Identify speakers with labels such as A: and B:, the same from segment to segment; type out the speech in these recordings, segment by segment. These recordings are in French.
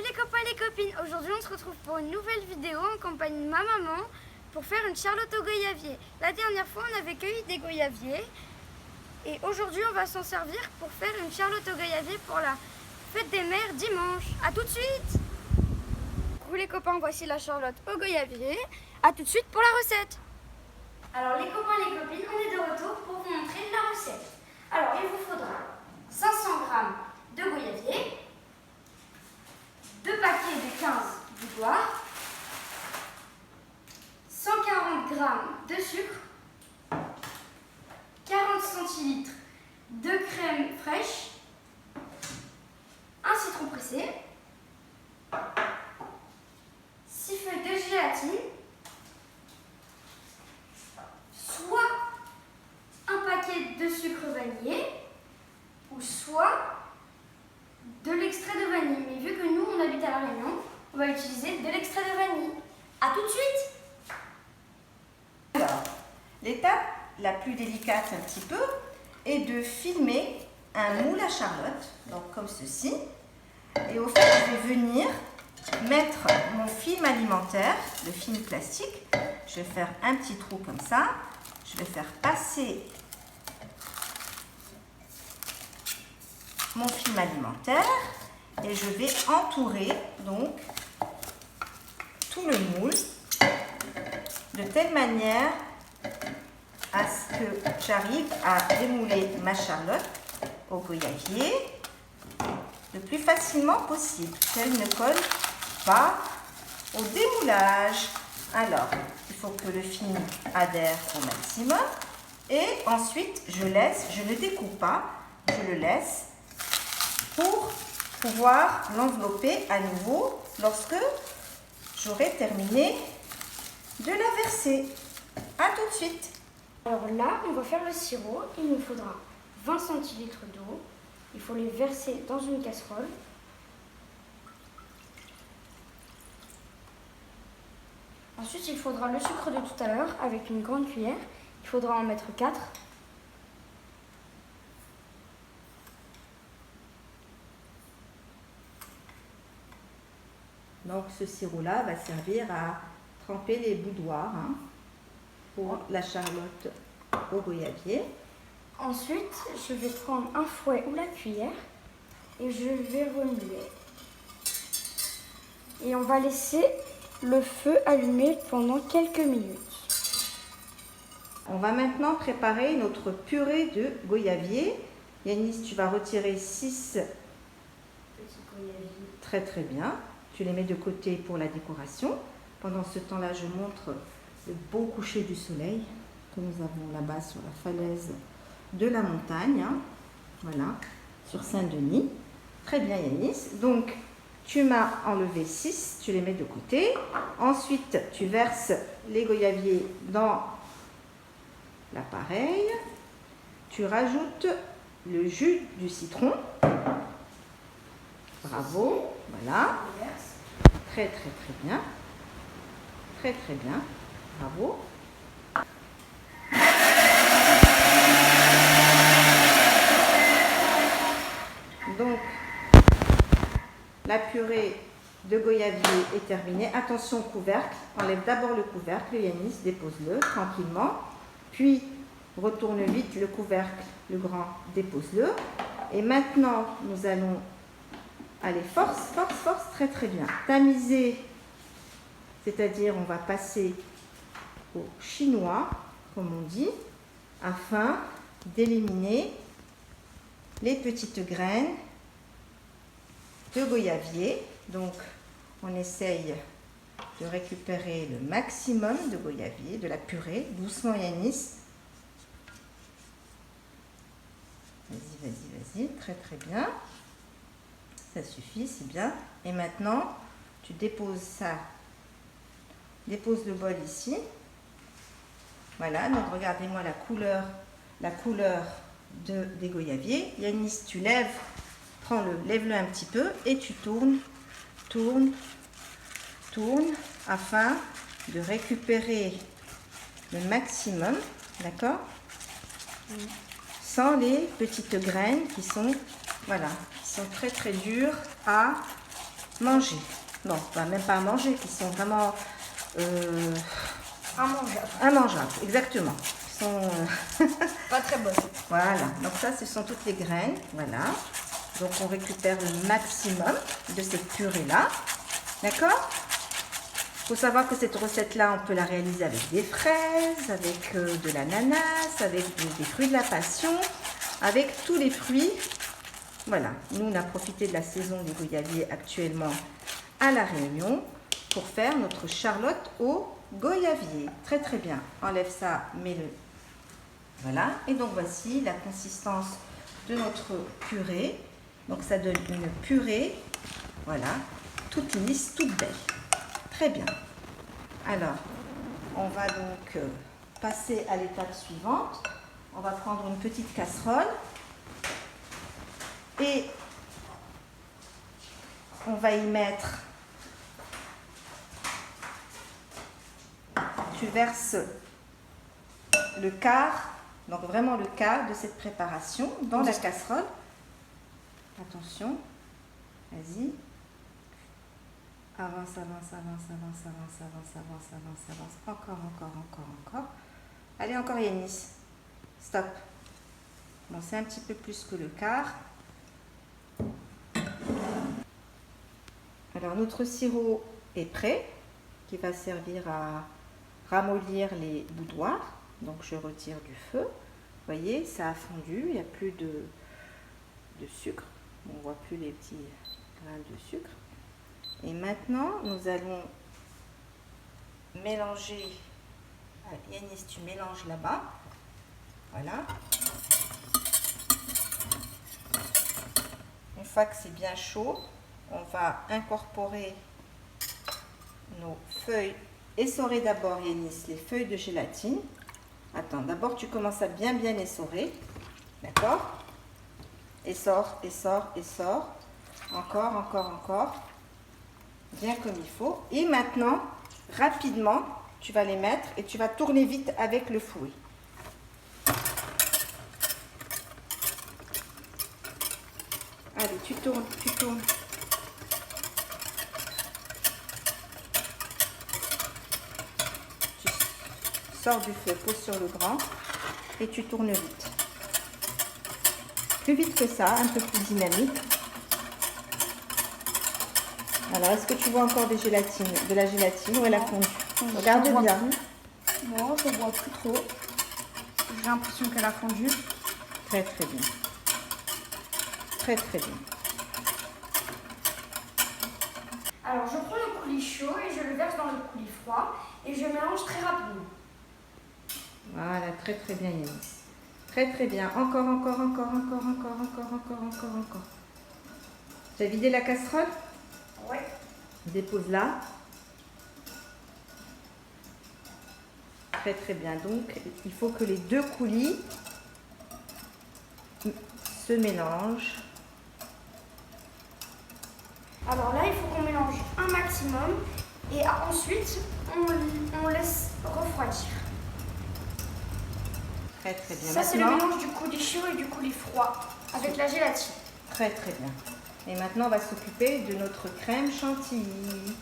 A: les copains et les copines, aujourd'hui on se retrouve pour une nouvelle vidéo en compagnie de ma maman pour faire une charlotte au goyavier. La dernière fois on avait cueilli des goyaviers et aujourd'hui on va s'en servir pour faire une charlotte au goyavier pour la fête des mères dimanche. A tout de suite. Vous les copains, voici la charlotte au goyavier. A tout de suite pour la recette. Alors les copains et les copines, on est de retour pour vous montrer la recette. Alors il vous faudra 500 g de goyavier, 2 paquets de 15 boudoirs, 140 g de sucre, 40 centilitres de crème fraîche, un citron pressé, 6 feuilles de gélatine, soit un paquet de sucre vanillé, ou soit de l'extrait de vanille. Mais vu que nous, on habite à La Réunion, on va utiliser de l'extrait de vanille. A tout de suite.
B: Alors, l'étape la plus délicate un petit peu est de filmer un moule à charlotte, donc comme ceci. Et au fait, je vais venir mettre mon film alimentaire, le film plastique. Je vais faire un petit trou comme ça. Je vais faire passer mon film alimentaire et je vais entourer donc tout le moule de telle manière à ce que j'arrive à démouler ma charlotte au goyavier le plus facilement possible, qu'elle ne colle pas au démoulage. Alors, il faut que le film adhère au maximum et ensuite je ne découpe pas, je le laisse pour pouvoir l'envelopper à nouveau lorsque j'aurai terminé de la verser. A tout de suite.
A: Alors là, on va faire le sirop. Il nous faudra 20 centilitres d'eau. Il faut les verser dans une casserole. Ensuite, il faudra le sucre de tout à l'heure avec une grande cuillère. Il faudra en mettre 4.
B: Donc ce sirop-là va servir à tremper les boudoirs pour la charlotte au goyavier.
A: Ensuite, je vais prendre un fouet ou la cuillère et je vais remuer. Et on va laisser le feu allumé pendant quelques minutes.
B: On va maintenant préparer notre purée de goyavier. Yanis, tu vas retirer 6
A: Petits goyaviers.
B: Très très bien. Tu les mets de côté pour la décoration. Pendant ce temps-là, je montre le beau coucher du soleil que nous avons là-bas sur la falaise de la montagne. Voilà, sur Saint-Denis. Très bien Yanis. Donc, tu m'as enlevé 6, tu les mets de côté. Ensuite, tu verses les goyaviers dans l'appareil. Tu rajoutes le jus du citron. Bravo, voilà. Très très très bien. Très très bien. Bravo. Donc, la purée de goyavier est terminée. Attention au couvercle. Enlève d'abord le couvercle. Yanis, dépose-le tranquillement. Puis, retourne vite le couvercle, le grand, dépose-le. Et maintenant, nous allons aller force, force, force, très très bien. Tamiser, c'est-à-dire on va passer au chinois, comme on dit, afin d'éliminer les petites graines de goyavier. Donc, on essaye de récupérer le maximum de goyavier, de la purée. Doucement Yanis. Vas-y, vas-y, vas-y. Très très bien. Ça suffit, c'est bien. Et maintenant, tu déposes ça. Dépose le bol ici. Voilà, donc regardez-moi la couleur des goyaviers. Yanis, tu lèves, lève-le un petit peu et tu tournes, tournes, tournes, afin de récupérer le maximum, d'accord? Sans les petites graines qui sont, voilà, qui sont très très dures à manger. Non, pas, même pas à manger, qui sont vraiment immangeables, exactement. Ils sont
A: pas très bonnes.
B: Voilà, donc ça, ce sont toutes les graines. Voilà. Donc on récupère le maximum de cette purée-là. D'accord? Il faut savoir que cette recette-là, on peut la réaliser avec des fraises, avec de l'ananas, avec des fruits de la passion, avec tous les fruits. Voilà, nous on a profité de la saison des goyaviers actuellement à La Réunion pour faire notre charlotte au goyavier. Très très bien. Enlève ça, mets-le. Voilà, et donc voici la consistance de notre purée. Donc ça donne une purée, voilà, toute lisse, toute belle. Très bien. Alors, on va donc passer à l'étape suivante. On va prendre une petite casserole et on va y mettre, tu verses le quart, donc vraiment le quart de cette préparation dans la casserole. Attention, vas-y. Avance, avance, avance, avance, avance, avance, avance, avance, avance. Encore, encore, encore, encore. Allez, encore Yanis. Stop. Bon, c'est un petit peu plus que le quart. Alors, notre sirop est prêt, qui va servir à ramollir les boudoirs. Donc, je retire du feu. Vous voyez, ça a fondu. Il n'y a plus de sucre. On ne voit plus les petits grains de sucre. Et maintenant, nous allons mélanger. Yanis, tu mélanges là-bas. Voilà. Une fois que c'est bien chaud, on va incorporer nos feuilles. Essorer d'abord, Yanis, les feuilles de gélatine. Attends, d'abord tu commences à bien essorer. D'accord? Essore, essore, essore. Encore, encore, encore. Bien comme il faut. Et maintenant, rapidement, tu vas les mettre et tu vas tourner vite avec le fouet. Allez, tu tournes, tu tournes. Tu sors du feu, pose sur le grand et tu tournes vite. Plus vite que ça, un peu plus dynamique. Alors, est-ce que tu vois encore de la gélatine ou elle a fondu? Regarde bien.
A: Non, je ne vois plus trop. J'ai l'impression qu'elle a fondu.
B: Très très bien. Très très bien.
A: Alors, je prends le coulis chaud et je le verse dans le coulis froid et je mélange très rapidement.
B: Voilà, très très bien Yanis. Très très bien. Encore, encore, encore, encore, encore, encore, encore, encore, encore. Tu as vidé la casserole?
A: Oui.
B: Dépose là. Très très bien. Donc, il faut que les deux coulis se mélangent.
A: Alors là, il faut qu'on mélange un maximum et ensuite, on laisse refroidir.
B: Très très bien.
A: Ça, c'est le mélange du coulis chaud et du coulis froid avec la gélatine.
B: Très très bien. Et maintenant, on va s'occuper de notre crème chantilly.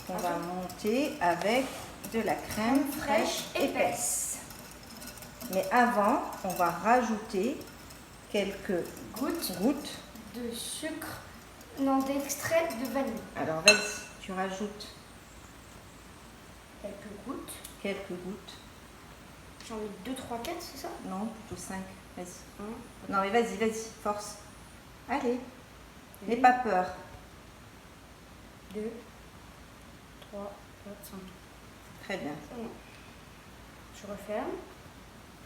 B: On va monter avec de la crème fraîche épaisse. Mais avant, on va rajouter quelques gouttes
A: de sucre, non, d'extrait de vanille.
B: Alors, vas-y, tu rajoutes
A: quelques gouttes. J'en mets 2, 3, 4, c'est ça?
B: Non, plutôt 5. Vas-y. Non, mais vas-y, force. Allez. N'aie pas peur.
A: 2, 3, 4, 5.
B: Très bien.
A: Je referme.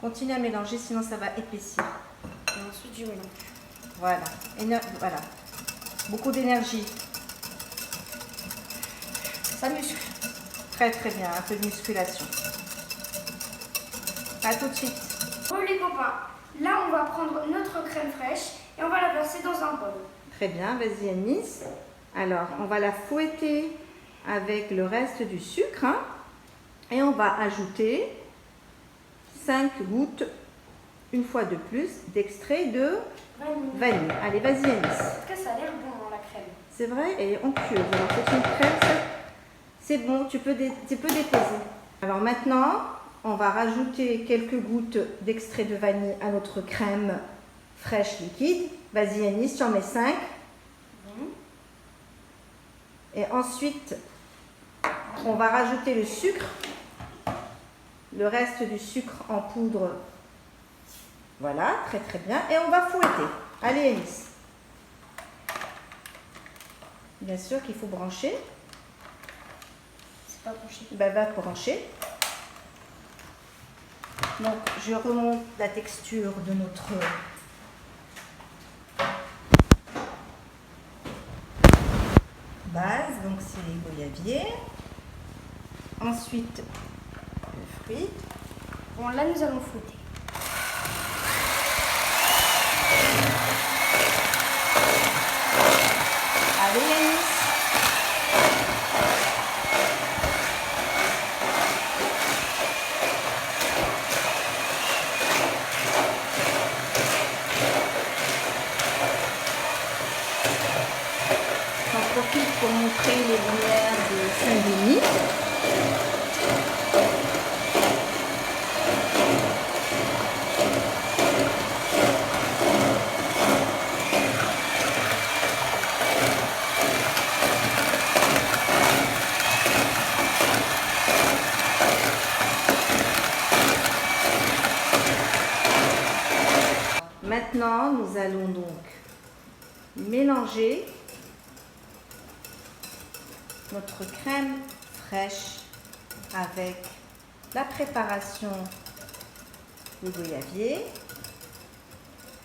B: Continue à mélanger, sinon ça va épaissir.
A: Et ensuite, je mélange.
B: Voilà. Voilà. Beaucoup d'énergie.
A: Ça muscle.
B: Très très bien, un peu de musculation. À tout de suite.
A: Bon les copains, là on va prendre notre crème fraîche et on va la verser dans un bol.
B: Très bien, vas-y Anis. Alors, on va la fouetter avec le reste du sucre. Hein, et on va ajouter 5 gouttes, une fois de plus, d'extrait de vanille. Allez, vas-y Anis.
A: En tout cas, ça a l'air bon dans la crème.
B: C'est vrai, elle est onctueuse. Alors c'est une crème, c'est bon, tu peux déposer. Alors maintenant, on va rajouter quelques gouttes d'extrait de vanille à notre crème fraîche liquide. Vas-y Anis, tu en mets 5. Et ensuite, on va rajouter le sucre, le reste du sucre en poudre. Voilà, très très bien. Et on va fouetter. Allez Anis. Bien sûr qu'il faut brancher.
A: C'est pas branché.
B: Ben, va brancher. Donc, je remonte la texture de notre base. Donc, c'est les goyaviers. Ensuite, le fruit.
A: Bon, là, nous allons fouetter.
B: Allez, Yanis. J'en profite pour montrer les lumières de Saint-Denis. Maintenant, nous allons donc mélanger notre crème fraîche avec la préparation du goyavier.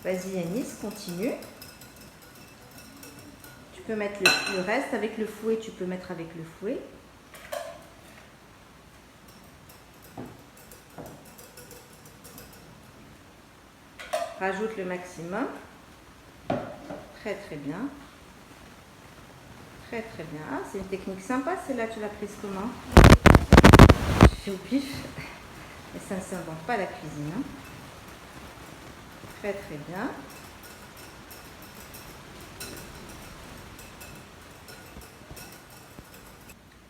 B: Vas-y Yanis, continue. Tu peux mettre le reste avec le fouet, tu peux mettre avec le fouet. Rajoute le maximum. Très très bien. Très très bien. Ah, c'est une technique sympa celle-là, tu l'as prise comment? Je fais au pif. Mais ça ne s'invente pas la cuisine. Hein. Très très bien.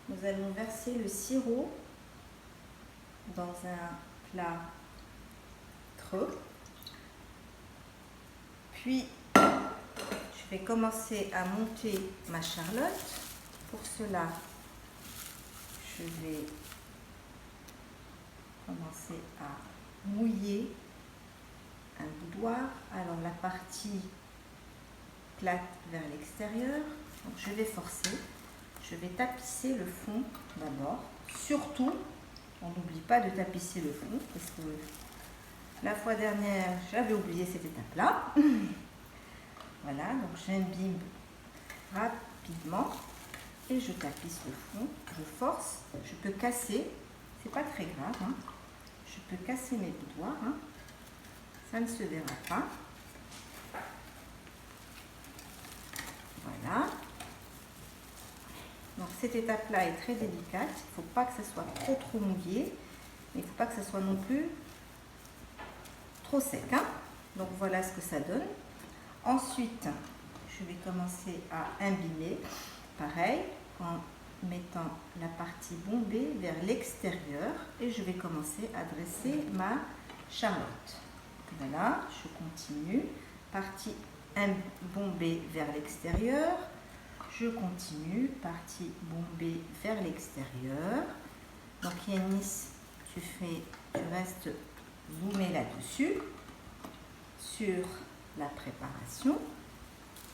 B: Nous allons verser le sirop dans un plat creux. Puis, je vais commencer à monter ma charlotte. Pour cela, je vais commencer à mouiller un boudoir. Alors, la partie plate vers l'extérieur. Donc, je vais forcer. Je vais tapisser le fond d'abord. Surtout, on n'oublie pas de tapisser le fond parce que la fois dernière, j'avais oublié cette étape-là. Voilà, donc j'imbibe rapidement et je tapisse le fond. Je force, je peux casser, c'est pas très grave. Hein. Je peux casser mes boudoirs, hein. Ça ne se verra pas. Voilà. Donc cette étape-là est très délicate. Il ne faut pas que ça soit trop mouillé, mais il ne faut pas que ça soit non plus trop sec. Hein. Donc voilà ce que ça donne. Ensuite, je vais commencer à imbiber, pareil, en mettant la partie bombée vers l'extérieur et je vais commencer à dresser ma charlotte. Voilà, je continue, partie bombée vers l'extérieur, je continue, partie bombée vers l'extérieur. Donc Yanis, tu restes zoomé là-dessus, sur la préparation,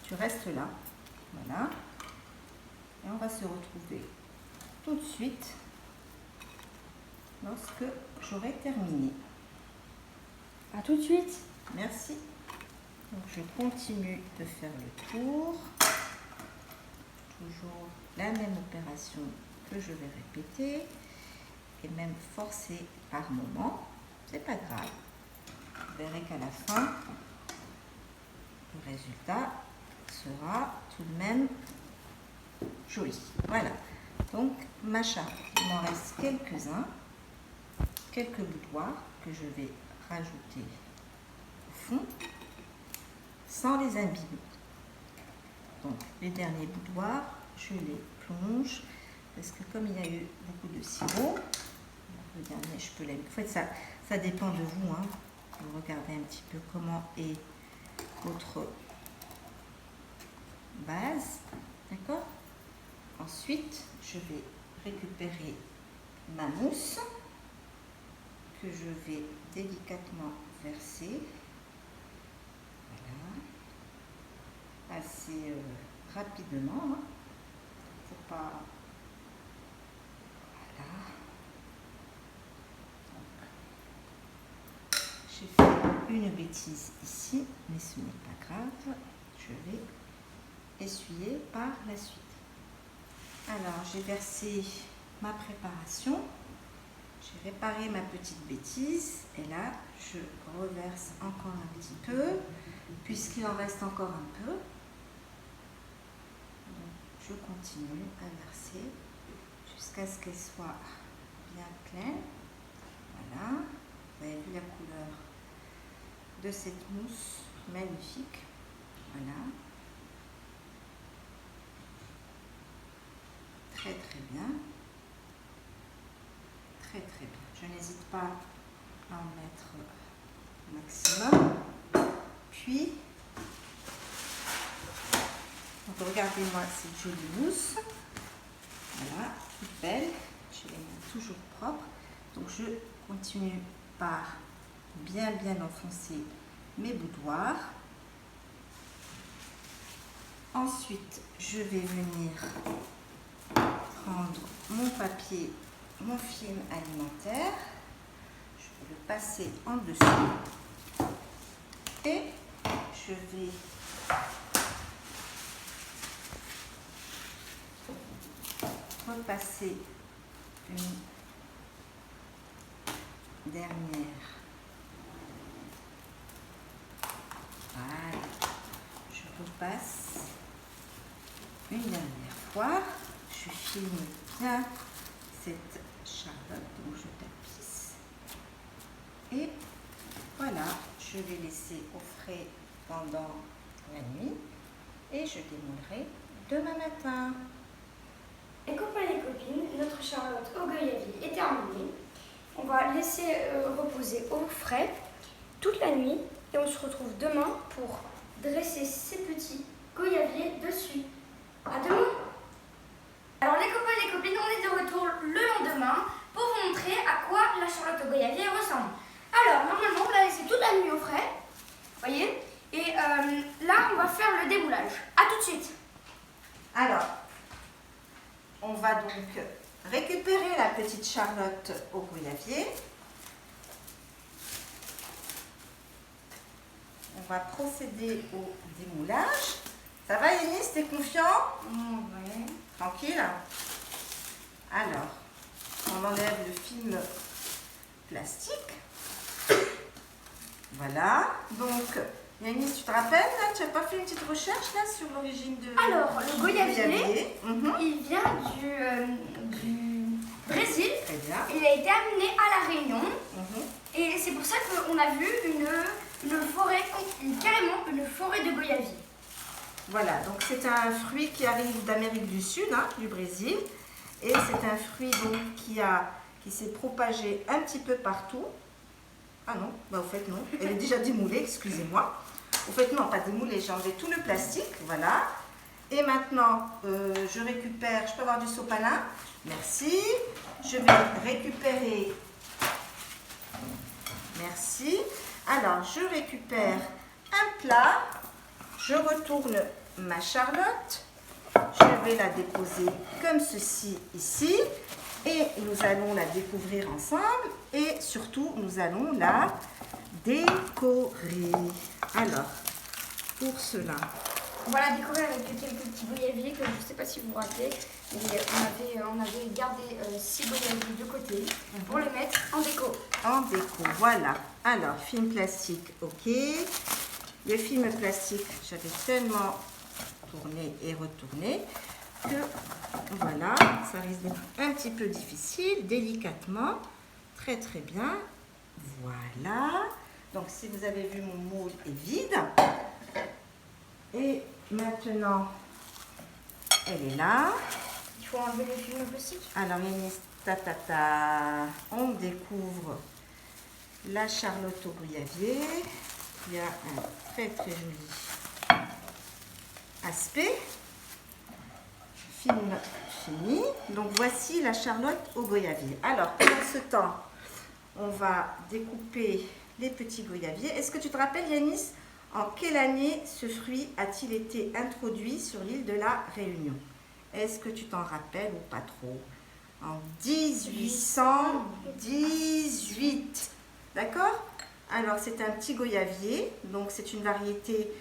B: tu restes là, voilà, et on va se retrouver tout de suite lorsque j'aurai terminé.
A: À tout de suite.
B: Merci. Donc je continue de faire le tour, toujours la même opération que je vais répéter et même forcer par moment, c'est pas grave. Vous verrez qu'à la fin, le résultat sera tout de même joli. Voilà. Donc, ma charlotte, il m'en reste quelques-uns, quelques boudoirs que je vais rajouter au fond, sans les imbiber. Donc les derniers boudoirs, je les plonge parce que comme il y a eu beaucoup de sirop, le dernier je peux les... En fait ça dépend de vous, hein. Vous regardez un petit peu comment est votre base, d'accord? Ensuite je vais récupérer ma mousse que je vais délicatement verser, voilà, assez rapidement, hein. Faut pas, voilà. J'ai fait une bêtise ici, mais ce n'est pas grave, je vais essuyer par la suite. Alors j'ai versé ma préparation, j'ai réparé ma petite bêtise et là je reverse encore un petit peu puisqu'il en reste encore un peu. Donc, je continue à verser jusqu'à ce qu'elle soit bien pleine. Voilà, vous avez vu la couleur de cette mousse magnifique. Voilà, très très bien. Très très bien. Je n'hésite pas à en mettre au maximum. Puis, donc regardez-moi cette jolie mousse. Voilà, toute belle. Je les mets toujours propres. Donc je continue par bien enfoncer mes boudoirs. Ensuite, je vais venir prendre mon papier, mon film alimentaire, je vais le passer en dessous et je vais repasser une dernière. Voilà, je repasse une dernière fois, je filme bien cette charlotte, donc je tapisse et voilà, je vais laisser au frais pendant la nuit et je démoulerai demain matin.
A: Les copains et les copines, notre charlotte au goyavier est terminée. On va laisser reposer au frais toute la nuit et on se retrouve demain pour dresser ces petits goyaviers dessus. À demain! Alors les copains et les copines, on est de retour le lendemain pour vous montrer à quoi la charlotte au goyavier ressemble. Alors normalement on l'a laissé toute la nuit au frais, voyez, et là on va faire le démoulage. A tout de suite.
B: Alors, on va donc récupérer la petite charlotte au goyavier. On va procéder au démoulage. Ça va Yanis, t'es confiant?
A: Ouais.
B: Tranquille. Alors, on enlève le film plastique. Voilà. Donc, Yanis, tu te rappelles, là, tu n'as pas fait une petite recherche là sur l'origine de...
A: Alors, le goyavier,
B: Mhm.
A: il vient du Brésil.
B: Très bien.
A: Il a été amené à La Réunion.
B: Mhm.
A: Et c'est pour ça qu'on a vu une forêt, carrément une forêt de goyavier.
B: Voilà, donc c'est un fruit qui arrive d'Amérique du Sud, hein, du Brésil. Et c'est un fruit donc qui s'est propagé un petit peu partout. Ah non, bah au fait non, elle est déjà démoulée, excusez-moi. Au fait non, pas démoulée, j'ai enlevé tout le plastique, voilà. Et maintenant, je récupère, je peux avoir du sopalin? Merci. Je vais récupérer, merci. Alors, je récupère un plat, je retourne ma charlotte, je vais la déposer comme ceci ici. Et nous allons la découvrir ensemble et surtout nous allons la décorer. Alors, pour cela,
A: On va la décorer avec quelques petits goyaviers que je ne sais pas si vous vous rappelez. Mais on avait gardé 6 goyaviers de côté pour les mettre en déco.
B: En déco, voilà. Alors, film plastique, ok. Le film plastique, j'avais tellement tourné et retourné que voilà, ça risque d'être un petit peu difficile, délicatement, très très bien, voilà. Donc si vous avez vu, mon moule est vide. Et maintenant, elle est là.
A: Il faut enlever les films plastiques.
B: Alors, Yanis, on découvre la Charlotte au goyavier. Il y a un très très joli aspect. Film fini. Donc, voici la Charlotte au goyavier. Alors, pendant ce temps, on va découper les petits goyaviers. Est-ce que tu te rappelles, Yanis, en quelle année ce fruit a-t-il été introduit sur l'île de la Réunion? Est-ce que tu t'en rappelles ou pas trop? En 1818. D'accord? Alors, c'est un petit goyavier. Donc, c'est une variété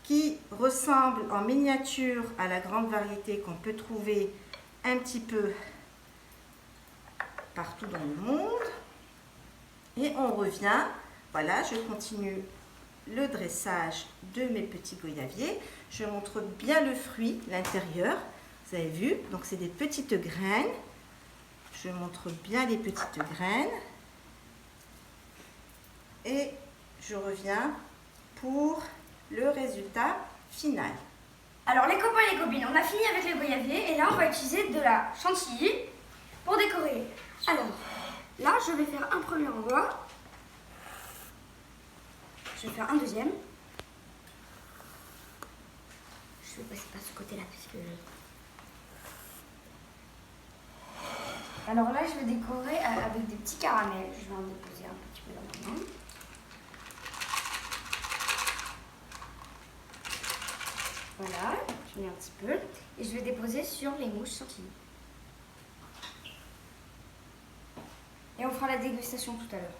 B: qui ressemble en miniature à la grande variété qu'on peut trouver un petit peu partout dans le monde. Et on revient. Voilà, je continue le dressage de mes petits goyaviers. Je montre bien le fruit, l'intérieur. Vous avez vu? Donc, c'est des petites graines. Je montre bien les petites graines. Et je reviens pour le résultat final.
A: Alors les copains et les copines, on a fini avec les goyaviers et là on va utiliser de la chantilly pour décorer. Alors là je vais faire un premier envoi. Je vais faire un deuxième. Je vais passer par ce côté-là parce que... Alors là je vais décorer avec des petits caramels. Je vais en déposer un petit peu dans ma main. Voilà, je mets un petit peu et je vais déposer sur les mouches chantilly. Et on fera la dégustation tout à l'heure.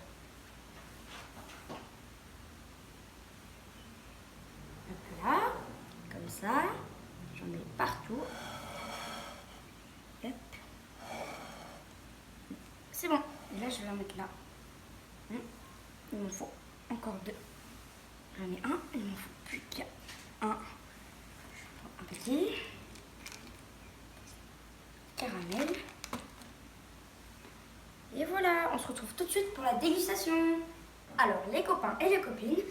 A: Hop là, comme ça, j'en mets partout. Hop. C'est bon. Et là, je vais en mettre là. Il m'en faut encore deux. J'en ai un, il m'en faut plus qu'un. Un petit caramel. Et voilà, on se retrouve tout de suite pour la dégustation. Alors les copains et les copines,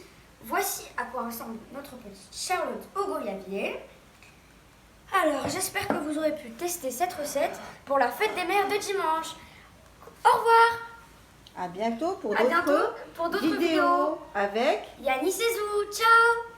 A: voici à quoi ressemble notre petite Charlotte au goyavier. Alors j'espère que vous aurez pu tester cette recette pour la fête des mères de dimanche. Au revoir.
B: À bientôt pour d'autres
A: vidéos
B: avec
A: Yanis et Zou. Ciao.